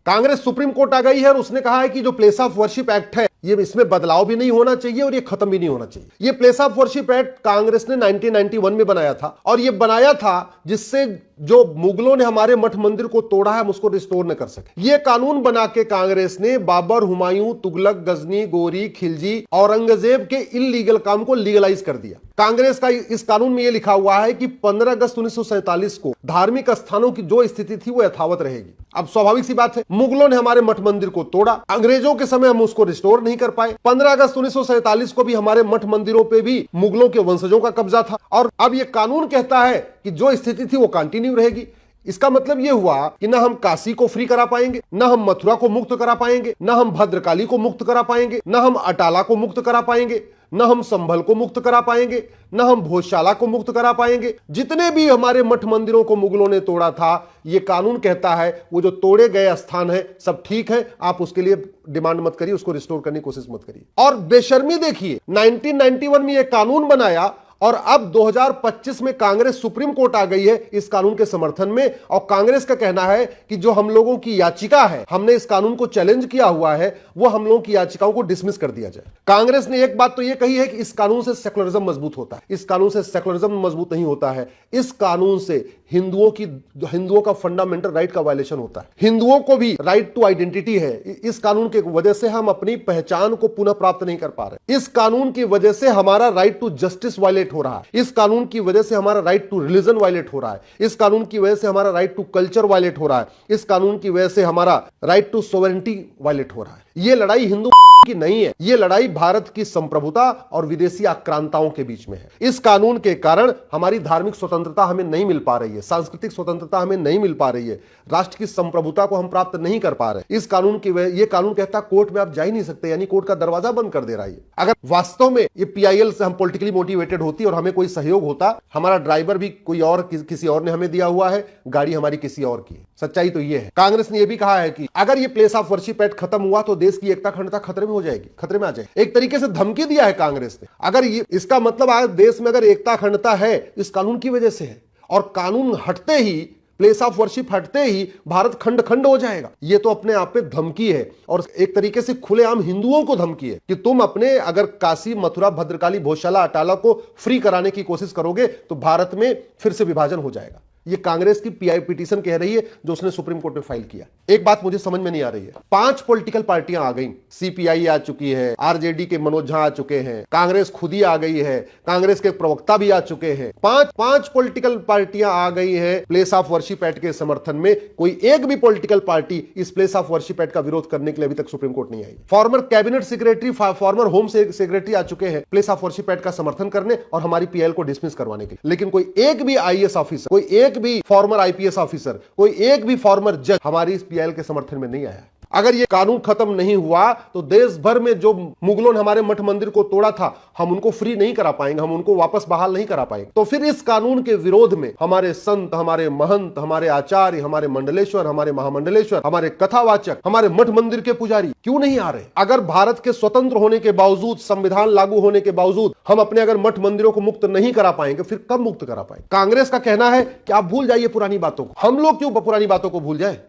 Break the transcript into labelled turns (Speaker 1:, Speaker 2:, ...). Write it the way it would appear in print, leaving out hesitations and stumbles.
Speaker 1: Congress supreme court आ गई है और उसने कहा है कि जो प्लेस ऑफ वर्शिप एक्ट है ये इसमें बदलाव भी नहीं होना चाहिए और ये खत्म भी नहीं होना चाहिए। ये place of worship act Congress ने 1991 में बनाया था और ये बनाया था जिससे जो मुगलों ने हमारे मठ मंदिर को तोड़ा है हम उसको रिस्टोर न कर सके। ये कानून बना के कांग्रेस ने बाबर, हुमायूं, तुगलक, गजनी, गोरी, खिलजी, औरंगजेब के इलीगल काम को लीगलाइज कर दिया। कांग्रेस का इस कानून में यह लिखा हुआ है कि 15 अगस्त 1947 को धार्मिक स्थानों की जो स्थिति थी वो यथावत रहेगी। अब स्वाभाविक सी बात है, मुगलों ने हमारे मठ मंदिर को तोड़ा, अंग्रेजों के समय हम उसको रिस्टोर नहीं कर पाए। 15 अगस्त 1947 को भी हमारे मठ मंदिरों पे भी मुगलों के वंशजों का कब्जा था और अब यह कानून कहता है कि जो स्थिति थी वो कंटिन्यू रहेगी। इसका मतलब यह हुआ कि ना हम काशी को फ्री करा पाएंगे, ना हम मथुरा को मुक्त करा पाएंगे, ना हम भद्रकाली को मुक्त करा पाएंगे, ना हम अटाला को मुक्त करा पाएंगे, न हम संभल को मुक्त करा पाएंगे, न हम भोजशाला को मुक्त करा पाएंगे। जितने भी हमारे मठ मंदिरों को मुगलों ने तोड़ा था, यह कानून कहता है वो जो तोड़े गए स्थान है सब ठीक है, आप उसके लिए डिमांड मत करिए, उसको रिस्टोर करने की कोशिश मत करिए। और बेशर्मी देखिए, 1991 में यह कानून बनाया और अब 2025 में कांग्रेस सुप्रीम कोर्ट आ गई है इस कानून के समर्थन में और कांग्रेस का कहना है कि जो हम लोगों की याचिका है, हमने इस कानून को चैलेंज किया हुआ है, वो हम लोगों की याचिकाओं को डिसमिस कर दिया जाए। कांग्रेस ने एक बात तो यह कही है कि इस कानून से सेकुलरिज्म मजबूत होता है। इस कानून से सेकुलरिज्म मजबूत नहीं होता है। इस कानून से हिंदुओं का फंडामेंटल राइट का वायलेशन होता है। हिंदुओं को भी राइट टू आइडेंटिटी है। इस कानून की वजह से हम अपनी पहचान को पुनः प्राप्त नहीं कर पा रहे। इस कानून की वजह से हमारा राइट टू जस्टिस वायलेट हो रहा है। इस कानून की वजह से हमारा राइट टू रिलीजन वायलेट हो रहा है। इस कानून की वजह से हमारा राइट टू कल्चर वायलेट हो रहा है। इस कानून की वजह से हमारा राइट टू सोवरेनिटी वायलेट हो रहा है। यह लड़ाई हिंदू की नहीं है, यह लड़ाई भारत की संप्रभुता और विदेशी आक्रांताओं के बीच में है। इस कानून के कारण हमारी धार्मिक स्वतंत्रता हमें नहीं मिल पा रही है, सांस्कृतिक स्वतंत्रता हमें नहीं मिल पा रही है, राष्ट्र की संप्रभुता को हम प्राप्त नहीं कर पा रहे। इस कानून की यह कानून कहता है कोर्ट में आप जा ही नहीं सकते, यानी कोर्ट का दरवाजा बंद कर दे रहा है। अगर वास्तव में ये पीआईएल से हम पॉलिटिकली मोटिवेटेड होती और हमें कोई सहयोग होता, हमारा ड्राइवर भी कोई और किसी और ने हमें दिया हुआ है, गाड़ी हमारी किसी और की है। सच्चाई तो यह है। कांग्रेस ने यह भी कहा है कि अगर ये प्लेस ऑफ वर्शिप एक्ट खत्म हुआ तो देश की एकता अखंडता खतरे में हो जाएगी, खतरे में आ जाएगी। एक तरीके से धमकी दिया है कांग्रेस ने। अगर ये इसका मतलब आज देश में अगर एकता अखंडता है इस कानून की वजह से है और कानून हटते ही, प्लेस ऑफ वर्शिप हटते ही भारत खंड खंड हो जाएगा। ये तो अपने आप पे धमकी है और एक तरीके से खुलेआम हिंदुओं को धमकी है कि तुम अपने अगर काशी, मथुरा, भद्रकाली, भोजशाला, अटाला को फ्री कराने की कोशिश करोगे तो भारत में फिर से विभाजन हो जाएगा। ये कांग्रेस की पीआई पिटीशन कह रही है जो उसने सुप्रीम कोर्ट में फाइल किया। एक बात मुझे समझ में नहीं आ रही है, 5 पॉलिटिकल पार्टियां आ गई, सीपीआई आ चुकी है, आरजेडी के मनोज झा आ चुके हैं, कांग्रेस खुद ही आ गई है, कांग्रेस के प्रवक्ता भी आ चुके हैं। पांच पॉलिटिकल पार्टियां आ गई है प्लेस ऑफ वर्शिप एक्ट के समर्थन में। कोई एक भी पॉलिटिकल पार्टी इस प्लेस ऑफ वर्शिप एक्ट का विरोध करने के लिए अभी तक सुप्रीम कोर्ट नहीं आई। Former cabinet secretary, former home secretary आ चुके हैं प्लेस ऑफ वर्शिप एक्ट का समर्थन करने और हमारी पीएल को डिसमिस करवाने के लिए, लेकिन कोई एक भी आईएएस ऑफिसर, कोई एक भी फॉर्मर आईपीएस ऑफिसर, कोई एक भी फॉर्मर जज हमारी इस पीएल के समर्थन में नहीं आया। अगर ये कानून खत्म नहीं हुआ तो देश भर में जो मुगलों ने हमारे मठ मंदिर को तोड़ा था हम उनको फ्री नहीं करा पाएंगे, हम उनको वापस बहाल नहीं करा पाएंगे। तो फिर इस कानून के विरोध में हमारे संत, हमारे महंत, हमारे आचार्य, हमारे मंडलेश्वर, हमारे महामंडलेश्वर, हमारे कथावाचक, हमारे मठ मंदिर के पुजारी क्यों नहीं आ रहे? अगर भारत के स्वतंत्र होने के बावजूद, संविधान लागू होने के बावजूद हम अपने अगर मठ मंदिरों को मुक्त नहीं करा पाएंगे, फिर कब मुक्त करा पाएंगे? कांग्रेस का कहना है कि आप भूल जाइए पुरानी बातों को। हम लोग क्यों पुरानी बातों को भूल जाए?